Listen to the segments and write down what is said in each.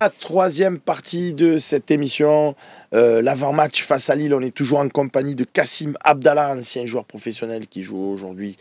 La troisième partie de cette émission, l'avant-match face à Lille. On est toujours en compagnie de Kassim Abdallah, ancien joueur professionnel qui joue aujourd'hui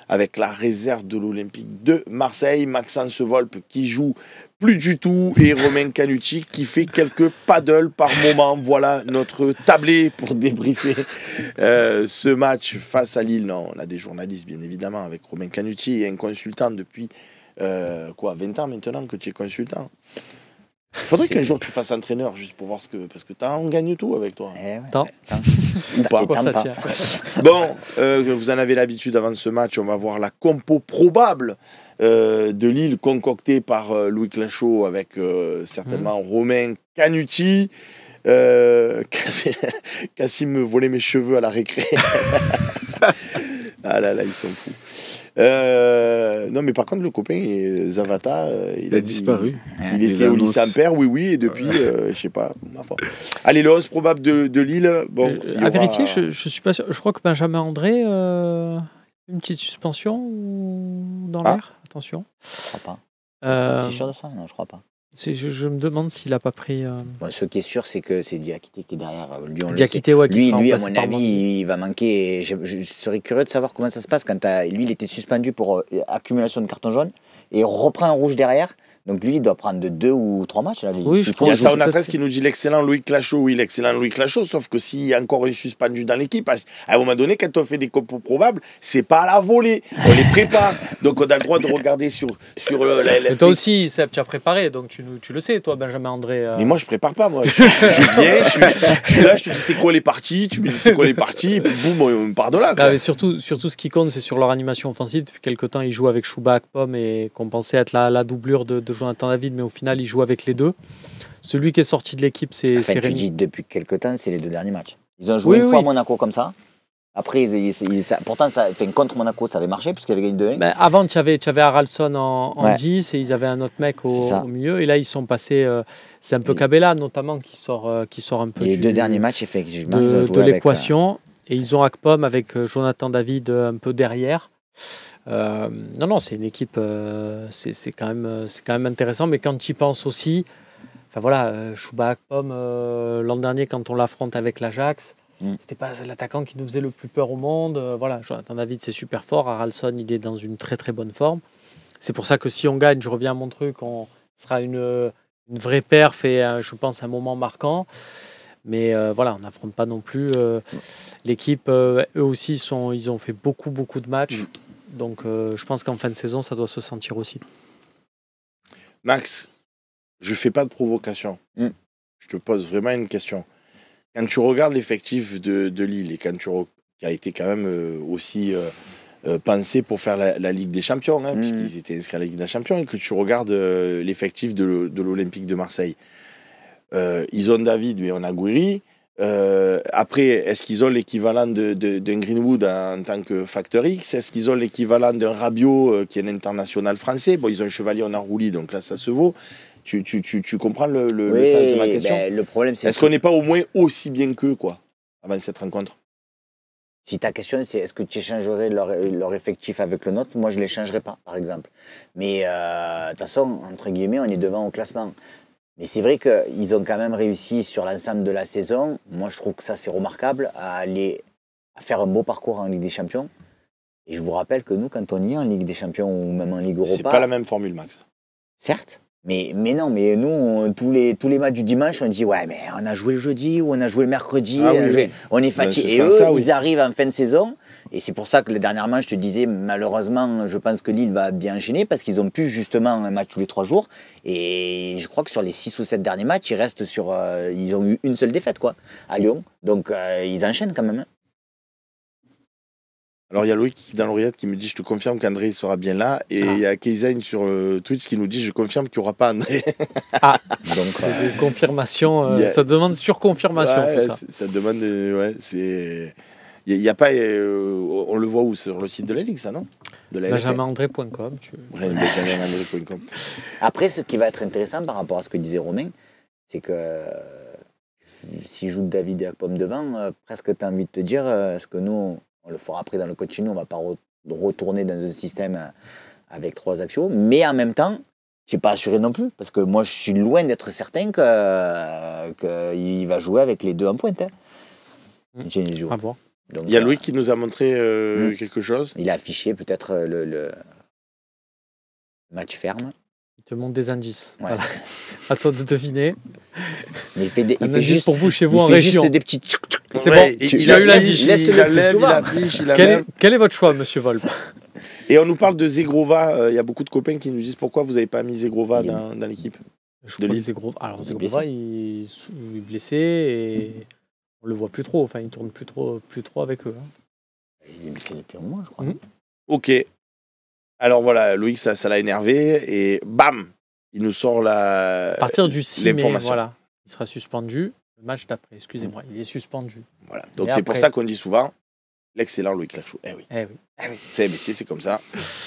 avec la réserve de l'Olympique de Marseille. Maxence Volpe qui joue plus du tout et Romain Canucci qui fait quelques paddles par moment. Voilà notre tablé pour débriefer ce match face à Lille. Non, on a des journalistes bien évidemment avec Romain Canucci et un consultant depuis 20 ans maintenant que tu es consultant. Il faudrait qu'un jour tu fasses entraîneur juste pour voir ce que... Parce que on gagne tout avec toi. Ou pas. Bon, vous en avez l'habitude avant ce match, on va voir la compo probable de Lille concoctée par Louis Clachot avec certainement Romain Canucci. Kassim me volait mes cheveux à la récré. Ah là là, ils sont fous. Non, mais par contre, le copain Zavata, il a disparu. Il était au lycée Ampère, oui, et depuis, je sais pas. Allez, le 11 probable de Lille. Bon, à vérifier, je suis pas sûr. Je crois que Benjamin André, une petite suspension dans l'air. Attention. Je crois pas. Tu es sûr de ça? Non, je crois pas. Je me demande s'il n'a pas pris. Bon, ce qui est sûr, c'est que c'est Diakité qui est derrière. Lui, on Diakité, le sait. Lui, à mon avis, il va manquer. Je serais curieux de savoir comment ça se passe quand lui, il était suspendu pour accumulation de cartons jaunes et il reprend un rouge derrière. Donc lui, il doit prendre 2 ou 3 matchs. Là. Oui, il y a Saonatresse qui nous dit l'excellent Louis Clachot. Oui, l'excellent Louis Clachot, sauf que s'il y a encore un suspendu dans l'équipe, à un moment donné, quand on fait des compos probables, c'est pas à la volée. On les prépare. Donc on a le droit de regarder sur Mais toi aussi, Seb, tu as préparé, donc tu le sais, toi, Benjamin André. Mais moi, je prépare pas, moi. Je viens, je suis là, je te dis c'est quoi les parties, tu me dis c'est quoi les parties, et puis boum, on part de là. Ah, mais surtout, ce qui compte, c'est sur leur animation offensive. Depuis quelques temps, ils jouent avec Chouba Akpom et qu'on pensait être la doublure de Jonathan David, mais au final, il joue avec les deux. Celui qui est sorti de l'équipe, c'est Rémi. Tu dis depuis quelques temps, c'est les 2 derniers matchs. Ils ont joué une fois à Monaco comme ça. Après, pourtant, contre Monaco, ça avait marché puisqu'il avait gagné 2-1. Ben, avant, tu avais Haralson en 10 et ils avaient un autre mec au milieu. Et là, ils sont passés. C'est un peu Cabella, notamment, qui sort un peu les 2 derniers matchs, effectivement, de l'équation. Et ils ont Akpom avec Jonathan David un peu derrière. Non, c'est une équipe, c'est quand même intéressant, mais quand tu y penses aussi, Chouba Akpom, l'an dernier, quand on l'affronte avec l'Ajax, c'était pas l'attaquant qui nous faisait le plus peur au monde. Jonathan David, c'est super fort. Haralson, il est dans une très très bonne forme. C'est pour ça que si on gagne, je reviens à mon truc, on sera une vraie perf et je pense un moment marquant. Mais on n'affronte pas non plus l'équipe. Eux aussi, ils ont fait beaucoup de matchs. Donc, je pense qu'en fin de saison, ça doit se sentir aussi. Max, je fais pas de provocation. Je te pose vraiment une question. Quand tu regardes l'effectif de Lille et qui a été quand même aussi pensé pour faire la Ligue des Champions, puisqu'ils étaient inscrits à la Ligue des Champions, et que tu regardes l'effectif de l'Olympique de Marseille, ils ont David, mais on a Gouiri. Après, est-ce qu'ils ont l'équivalent d'un Greenwood en tant que facteur X? Est-ce qu'ils ont l'équivalent d'un Rabiot qui est un international français? Bon, ils ont un Chevalier en Arrouli, donc là, ça se vaut. Tu comprends le sens de ma question? Le problème, c'est est-ce qu'on n'est pas au moins aussi bien qu'eux, avant cette rencontre? Si ta question, c'est est-ce que tu échangerais leur effectif avec le nôtre? Moi, je ne l'échangerais pas, par exemple. Mais de toute façon, entre guillemets, on est devant au classement. Mais c'est vrai qu'ils ont quand même réussi sur l'ensemble de la saison. Moi, je trouve que ça, c'est remarquable, à faire un beau parcours en Ligue des Champions. Et je vous rappelle que nous, quand on y est en Ligue des Champions ou même en Ligue Europa... C'est pas la même formule, Max. Certes. Mais non, mais nous, tous les matchs du dimanche, on dit ouais, mais on a joué le jeudi ou on a joué le mercredi, on est fatigué. Et eux, ils arrivent en fin de saison. Et c'est pour ça que dernièrement, je te disais, malheureusement, je pense que Lille va bien enchaîner parce qu'ils ont pu justement un match tous les 3 jours. Et je crois que sur les 6 ou 7 derniers matchs, ils ont eu une seule défaite à Lyon. Donc ils enchaînent quand même. Alors, il y a Loïc dans l'oreillette qui me dit « Je te confirme qu'André sera bien là ». Et il y a Keizain sur Twitch qui nous dit « Je confirme qu'il n'y aura pas André ». Donc, des confirmations, ça demande surconfirmation, tout ça. Ça demande... c'est... Il y a pas... on le voit où? Sur le site de la Ligue, ça, non? BenjaminAndré.com. BenjaminAndré.com. Après, ce qui va être intéressant par rapport à ce que disait Romain, c'est que s'il joue David et Akpom devant, presque tu as envie de te dire, est-ce que nous... On le fera après dans le continu, on ne va pas retourner dans un système avec 3 axios. Mais en même temps, Je ne suis pas assuré non plus, parce que moi, je suis loin d'être certain qu'il va jouer avec les deux en pointe. Genesio. À voir. Donc, il y a Louis qui nous a montré quelque chose. Il a affiché peut-être le match ferme. Il te montre des indices. Ouais. Voilà. À toi de deviner. Mais il fait juste pour vous chez vous en fait région. Juste des petits. C'est bon. Il a eu l'indice. Il affiche. Quel est votre choix, monsieur Volpe? Et on nous parle de Zegrova. Il y a beaucoup de copains qui nous disent pourquoi vous n'avez pas mis Zegrova dans l'équipe. Alors Zegrova, il est blessé et on le voit plus trop. Enfin, il tourne plus trop avec eux. Il est blessé depuis un mois, je crois. Ok. Alors voilà, Loïc, ça l'a énervé et bam, il nous sort à partir du 6 mai, voilà, il sera suspendu. Le match d'après, excusez-moi, il est suspendu. Voilà. Donc c'est pour ça qu'on dit souvent l'excellent Loïc Lachaud. Eh oui. C'est un métier, c'est comme ça.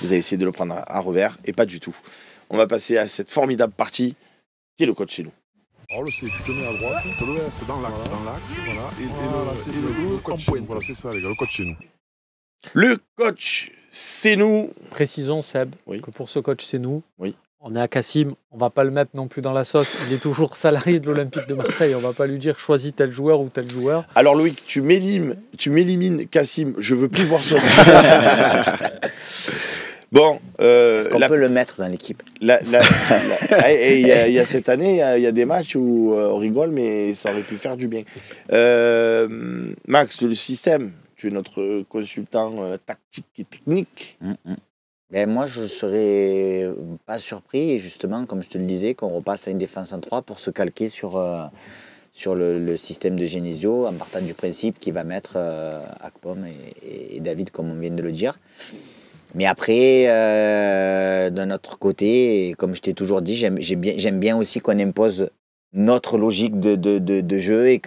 Vous avez essayé de le prendre à revers et pas du tout. On va passer à cette formidable partie qui est le coach chez nous. Alors le C, tu te mets à droite, tu te le laisses dans l'axe, voilà. Et le coach chez nous. Voilà, c'est ça les gars, le coach chez nous. Le coach, c'est nous. Précisons, Seb, que pour ce coach, c'est nous. Oui. On est à Cassim, on ne va pas le mettre non plus dans la sauce. Il est toujours salarié de l'Olympique de Marseille. On ne va pas lui dire choisis tel joueur ou tel joueur. Alors Loïc, tu m'élimines Cassim. Je ne veux plus voir ça. Bon. Est-ce qu'on peut le mettre dans l'équipe? Il y a cette année, il y a des matchs où on rigole, mais ça aurait pu faire du bien. Max, le système. Tu es notre consultant tactique et technique. Ben moi, je ne serais pas surpris, justement, comme je te le disais, qu'on repasse à une défense en 3 pour se calquer sur le système de Genesio, en partant du principe qu'il va mettre Akpom et David, comme on vient de le dire. Mais après, d'un autre côté, comme je t'ai toujours dit, j'aime bien aussi qu'on impose notre logique de jeu et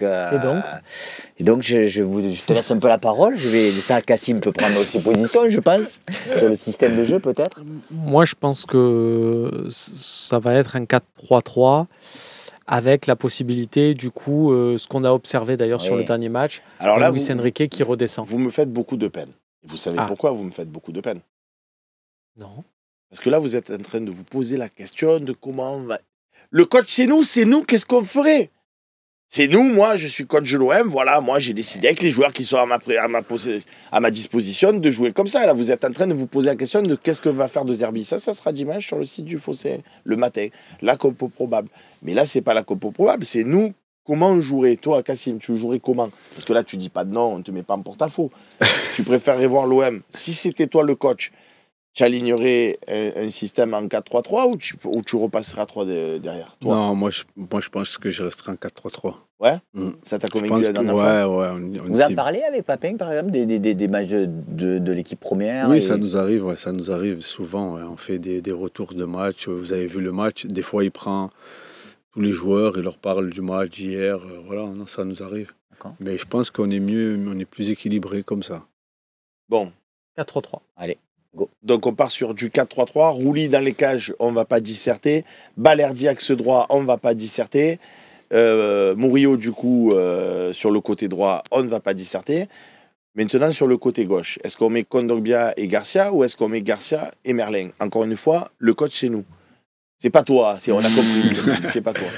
donc je te laisse un peu la parole. Cassim peut prendre ses positions, je pense, sur le système de jeu peut-être. Moi, je pense que ça va être un 4-3-3 avec la possibilité, du coup, ce qu'on a observé d'ailleurs sur le dernier match, alors là, Luis Enrique qui redescend. Vous me faites beaucoup de peine. Vous savez pourquoi vous me faites beaucoup de peine? Non. Parce que là, vous êtes en train de vous poser la question de comment on va... Le coach, c'est nous, qu'est-ce qu'on ferait? C'est nous, moi, je suis coach de l'OM, voilà, moi, j'ai décidé avec les joueurs qui sont à ma disposition de jouer comme ça. Là, vous êtes en train de vous poser la question de qu'est-ce que va faire de Zerbi. Ça sera dimanche sur le site du Fossé, le matin, la compo probable. Mais là, c'est pas la compo probable, c'est nous, comment on jouerait? Toi, Cassim, tu jouerais comment? Parce que là, tu dis pas de non, on te met pas en porte-à-faux. Tu préférerais voir l'OM. Si c'était toi le coach, tu alignerais un système en 4-3-3 ou tu repasseras 3 derrière toi? Non, moi je pense que je resterai en 4-3-3. Ouais. Ça t'a convaincu la dernière fois? Ouais. Vous en parlez avec Papin, par exemple, des matchs de l'équipe première? Oui, ça nous arrive souvent. Ouais. On fait des retours de match. Vous avez vu le match, des fois il prend tous les joueurs, il leur parle du match d'hier. Voilà, non, ça nous arrive. Mais je pense qu'on est mieux, on est plus équilibré comme ça. Bon. 4-3-3. Allez. Go. Donc on part sur du 4-3-3, Rouli dans les cages, on ne va pas disserter, Balerdi axe droit, on ne va pas disserter, Murillo du coup sur le côté droit, on ne va pas disserter. Maintenant sur le côté gauche, est-ce qu'on met Kondogbia et Garcia ou est-ce qu'on met Garcia et Merlin? Encore une fois, le coach c'est nous. C'est pas toi, on a compris, c'est pas toi.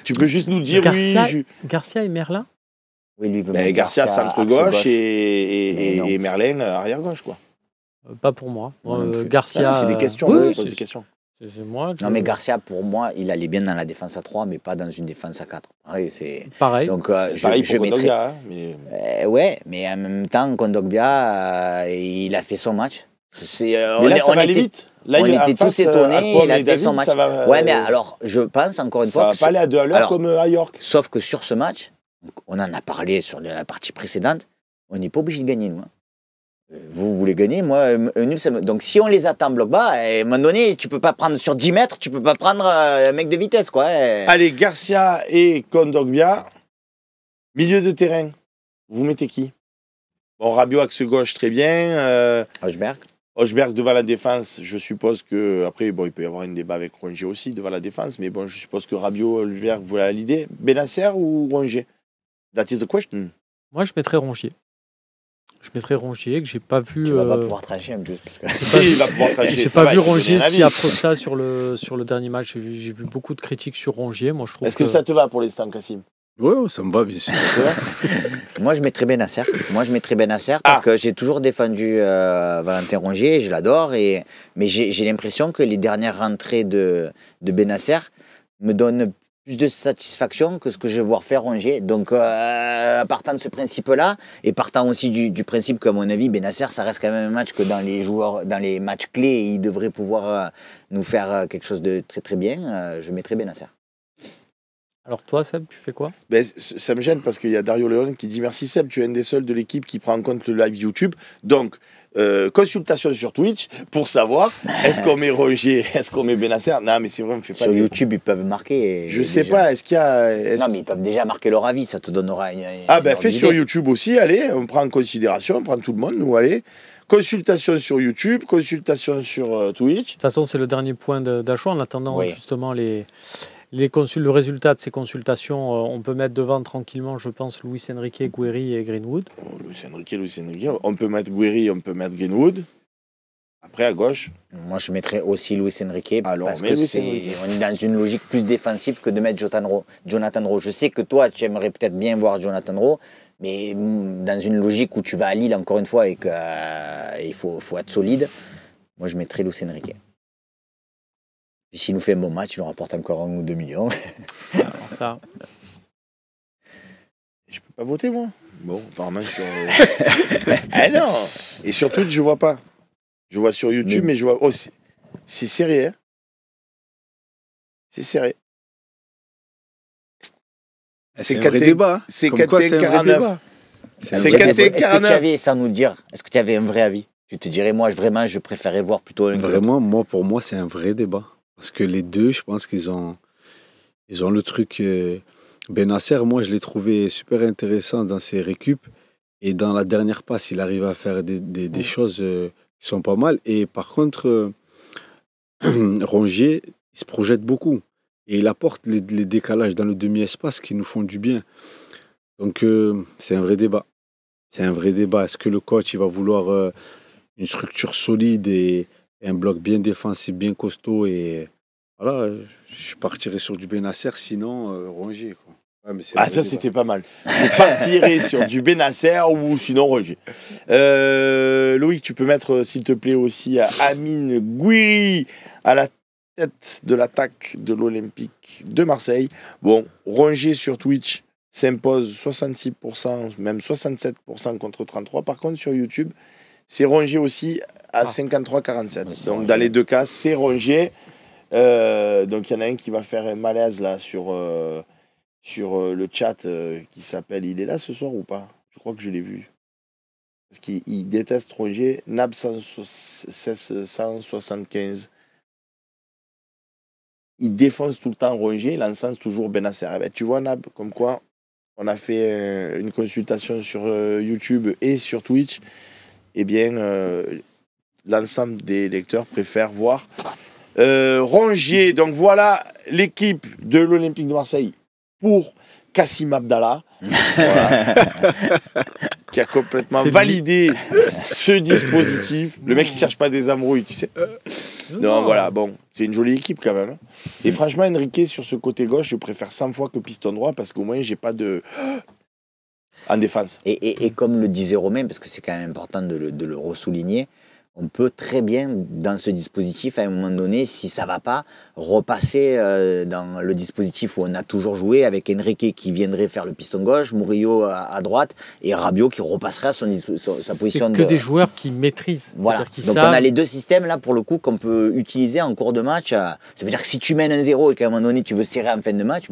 Tu peux juste nous dire Garcia et Merlin? Oui, lui veut Garcia centre gauche et Merlin arrière gauche quoi. Pas pour moi. Garcia. C'est des questions. C'est des questions. C'est moi. Non, mais Garcia, pour moi, il allait bien dans la défense à 3, mais pas dans une défense à 4. Pareil. Donc, je mettrais. Ouais, mais en même temps, Kondogbia, il a fait son match. Mais là, ça va aller vite. Là, on était tous étonnés. Il a fait son match. Ouais, mais alors, je pense encore une fois. Ça va pas aller à 2 à l'heure comme à York. Sauf que sur ce match, on en a parlé sur la partie précédente, on n'est pas obligé de gagner, nous. Vous voulez gagner, moi, nul, ça me... Donc si on les attend bloc bas, à un moment donné, tu peux pas prendre sur 10 mètres, tu peux pas prendre un mec de vitesse, quoi. Allez, Garcia et Kondogbia, milieu de terrain, vous mettez qui? Bon, Rabiot axe gauche, très bien. Hochberg devant la défense, je suppose que... Après, bon, il peut y avoir un débat avec Rongier aussi devant la défense, mais bon, je suppose que Rabiot, Hochberg, voilà l'idée. Benasser ou Rongier? That is the question. Moi, je mettrais Rongier. Je mettrais Rongier, que j'ai pas vu. Tu vas pas pouvoir trancher en plus. Il va pouvoir trancher. J'ai pas vu Rongier si après ça sur le dernier match. J'ai vu beaucoup de critiques sur Rongier. Moi, je trouve. Est-ce que ça te va pour l'instant, Kassim? Ouais, ça me va bien sûr. Moi, je mettrais Benasser. Parce que j'ai toujours défendu Valentin Rongier, je l'adore. Mais j'ai l'impression que les dernières rentrées de Benasser me donnent plus de satisfaction que ce que je vais voir faire Rongier. Donc, partant de ce principe-là, et partant aussi du principe qu'à mon avis, Benasser, ça reste quand même un match que dans les matchs clés, il devrait pouvoir nous faire quelque chose de très très bien. Je mettrais Benasser. Alors toi, Seb, tu fais quoi? Ça me gêne parce qu'il y a Dario Leone qui dit merci Seb, tu es un des seuls de l'équipe qui prend en compte le live YouTube. Donc, consultation sur Twitch pour savoir est-ce qu'on met Rongier, est-ce qu'on met Benasser. Non, mais c'est vrai, on me fait pas. Sur YouTube, ils peuvent marquer. Je sais pas, est-ce qu'il y a. Non, mais ils peuvent déjà marquer leur avis, ça te donnera une. Fais sur YouTube aussi, allez, on prend en considération, on prend tout le monde, nous, allez. Consultation sur YouTube, consultation sur Twitch. De toute façon, c'est le dernier point d'achat. En attendant justement le résultat de ces consultations, on peut mettre devant tranquillement, je pense, Luis Enrique, Guéry et Greenwood. Luis Enrique. On peut mettre Guéry, on peut mettre Greenwood. Après, à gauche. Moi, je mettrais aussi Luis Enrique. Alors, parce que on est dans une logique plus défensive que de mettre Jonathan Rowe. Je sais que toi, tu aimerais peut-être bien voir Jonathan Rowe, mais dans une logique où tu vas à Lille, encore une fois, et qu'il faut être solide, moi, je mettrais Luis Enrique. S'il nous fait un bon match, il nous rapporte encore 1 ou 2 millions. Ça. Je peux pas voter, moi. Bon, apparemment sur. Ah non. Et sur Twitch, je vois pas. Je vois sur YouTube, mais je vois. Oh, c'est serré, hein. C'est serré. C'est un vrai débat. C'est 4-49. C'est 4-49. Sans nous dire, est-ce que tu avais un vrai avis? Tu te dirais, moi, vraiment, je préférais voir plutôt. Vraiment, pour moi, c'est un vrai débat. Parce que les deux, je pense qu'ils ont le truc. Benasser, moi, je l'ai trouvé super intéressant dans ses récup. Et dans la dernière passe, il arrive à faire des choses qui sont pas mal. Et par contre, Rongier, il se projette beaucoup. Et il apporte les décalages dans le demi-espace qui nous font du bien. Donc, c'est un vrai débat. Est-ce que le coach il va vouloir une structure solide et un bloc bien défensif, bien costaud, et voilà, je partirais sur du Benasser, sinon Rongier. Ouais, ça c'était pas mal. Je partirais sur du Benasser ou sinon Rongier. Loïc, tu peux mettre s'il te plaît aussi à Amine Gouiri à la tête de l'attaque de l'Olympique de Marseille. Bon, Rongier sur Twitch s'impose 66%, même 67% contre 33%. Par contre, sur YouTube, c'est Rongier aussi à 53-47. Donc, dans les deux cas, c'est Rongier. Donc, il y en a un qui va faire un malaise là sur le chat qui s'appelle. Il est là ce soir ou pas? Je crois que je l'ai vu. Parce qu'il déteste Rongier. Nab 175. Il défonce tout le temps Rongier. Il encense toujours Benasser. Tu vois, Nab, comme quoi on a fait une consultation sur YouTube et sur Twitch. Eh bien, l'ensemble des lecteurs préfèrent voir Rongier. Donc voilà l'équipe de l'Olympique de Marseille pour Kassim Abdallah, voilà, qui a complètement validé ce dispositif. Le mec, il ne cherche pas des embrouilles, tu sais. Non, voilà, bon, c'est une jolie équipe quand même. Et franchement, Enrique, sur ce côté gauche, je préfère 100 fois que piston droit parce qu'au moins, j'ai pas de... en défense. Et comme le disait Romain, parce que c'est quand même important de le ressouligner, on peut très bien, dans ce dispositif, à un moment donné, si ça ne va pas, repasser dans le dispositif où on a toujours joué, avec Enrique qui viendrait faire le piston gauche, Murillo à droite, et Rabiot qui repasserait à sa position de... C'est que des joueurs qui maîtrisent. Voilà. Donc on a les deux systèmes, là, pour le coup, qu'on peut utiliser en cours de match. Ça veut dire que si tu mènes 1-0 et qu'à un moment donné, tu veux serrer en fin de match...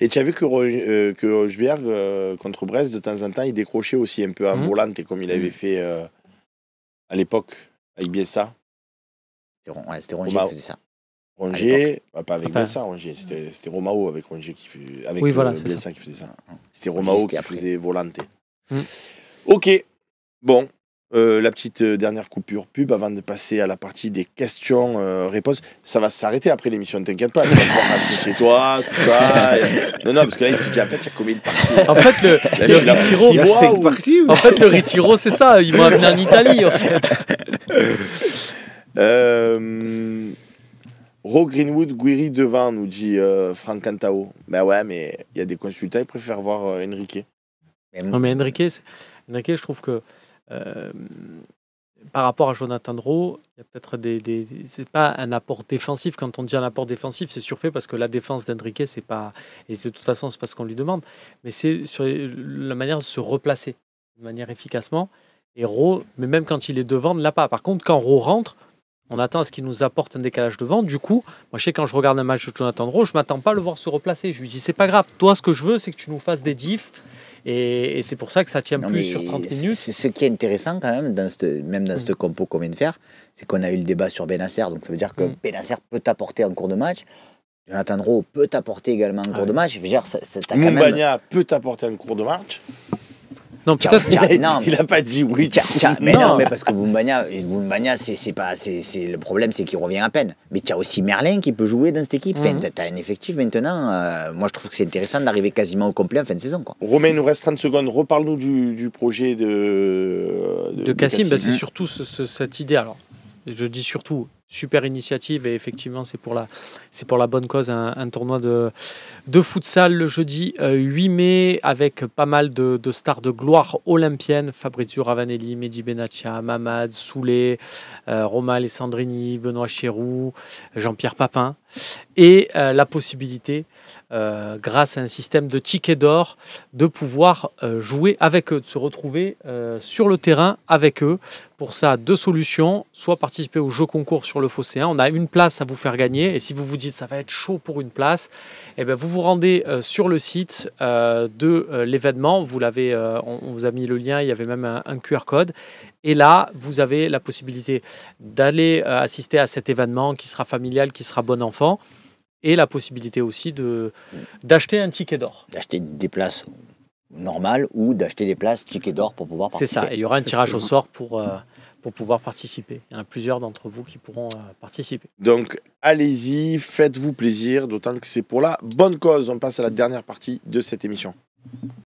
Et tu as vu que Rojbjerg, contre Brest, de temps en temps, il décrochait aussi un peu en volante, comme il avait fait à l'époque avec Bielsa. C'était Rongier qui faisait ça. Rongier, pas avec Bielsa, Rongier. C'était Romao avec Rongier avec Bielsa qui faisait ça. C'était Romao qui faisait volante. Ok, bon. La petite dernière coupure pub avant de passer à la partie des questions-réponses. Ça va s'arrêter après l'émission, ne t'inquiète pas. Tu vas pouvoir rentrer chez toi, tout ça. Non, parce que là, il se dit, en fait, il y a combien de parties? En fait, le Retiro, c'est ça. Ils m'ont amené en Italie, en fait. Ro Greenwood, Guiri devant, nous dit Franck Cantao. Ben ouais, mais il y a des consultants, ils préfèrent voir Enrique. Non, mais Enrique, je trouve que par rapport à Jonathan Draw, il y a peut-être c'est pas un apport défensif. Quand on dit un apport défensif, c'est surfait parce que la défense d'Enrique, c'est pas, et de toute façon, c'est pas ce qu'on lui demande, mais c'est sur la manière de se replacer de manière efficacement. Et Ro, mais même quand il est devant, ne l'a pas. Par contre, quand Ro rentre, on attend à ce qu'il nous apporte un décalage devant. Du coup, moi, je sais, quand je regarde un match de Jonathan Draw, je m'attends pas à le voir se replacer. Je lui dis, c'est pas grave. Toi, ce que je veux, c'est que tu nous fasses des diffs. Et c'est pour ça que ça tient plus sur 30 minutes. Ce qui est intéressant quand même, dans cette compo qu'on vient de faire, c'est qu'on a eu le débat sur Benasser. Donc ça veut dire que Benasser peut t'apporter en cours de match. Jonathan Draw peut t'apporter également en cours de match. Je veux dire, Moumbagna peut t'apporter en cours de match. Non, peut-être. Il n'a pas dit oui. Mais non, mais parce que Moumbagna, le problème, c'est qu'il revient à peine. Mais tu as aussi Merlin qui peut jouer dans cette équipe. Enfin, tu as un effectif maintenant. Moi, je trouve que c'est intéressant d'arriver quasiment au complet en fin de saison, quoi. Romain, il nous reste 30 secondes. Reparle-nous du projet de Cassim. C'est surtout cette idée. Alors, je dis surtout super initiative et effectivement c'est pour la bonne cause, un tournoi de futsal le jeudi 8 mai avec pas mal de stars de gloire olympienne, Fabrizio Ravanelli, Mehdi Benaccia, Mamad Soulé, Roma Alessandrini, Benoît Chéroux, Jean-Pierre Papin, et la possibilité grâce à un système de tickets d'or de pouvoir jouer avec eux, de se retrouver sur le terrain avec eux. Pour ça, deux solutions, soit participer au jeu concours sur le Phocéen, on a une place à vous faire gagner, et si vous vous dites ça va être chaud pour une place, eh bien vous vous rendez sur le site de l'événement, on vous a mis le lien, il y avait même un QR code, et là vous avez la possibilité d'aller assister à cet événement qui sera familial, qui sera bon enfant, et la possibilité aussi d'acheter un ticket d'or. D'acheter des places normales ou d'acheter des places ticket d'or pour pouvoir participer. C'est ça, et il y aura un tirage au sort pour pouvoir participer. Il y en a plusieurs d'entre vous qui pourront participer. Donc allez-y, faites-vous plaisir, d'autant que c'est pour la bonne cause. On passe à la dernière partie de cette émission.